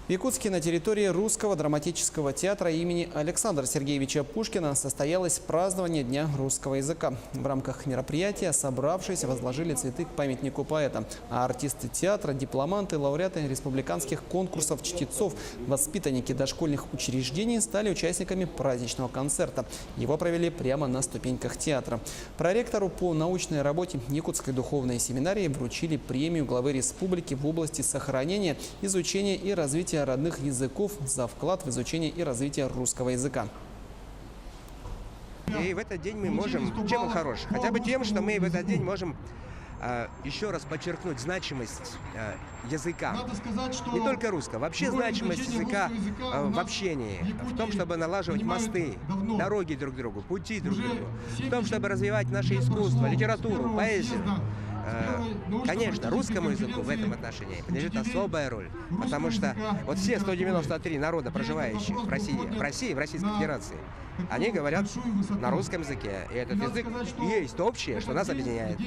В Якутске на территории Русского драматического театра имени Александра Сергеевича Пушкина состоялось празднование Дня русского языка. В рамках мероприятия собравшиеся возложили цветы к памятнику поэта. А артисты театра, дипломанты, лауреаты республиканских конкурсов чтецов, воспитанники дошкольных учреждений стали участниками праздничного концерта. Его провели прямо на ступеньках театра. Проректору по научной работе Якутской духовной семинарии вручили премию главы республики в области сохранения, изучения и развития родных языков за вклад в изучение и развитие русского языка. И в этот день мы можем, чем он хорош? Хотя бы тем, что мы в этот день можем еще раз подчеркнуть значимость языка. Не только русского, вообще значимость языка в общении, в том, чтобы налаживать мосты, дороги друг к другу, пути друг к другу, в том, чтобы развивать наше искусство, литературу, поэзию. Конечно, русскому языку в этом отношении принадлежит особая роль, потому что вот все 193 народа, проживающих в России, в Российской Федерации, они говорят на русском языке, и этот язык есть общее, что нас объединяет.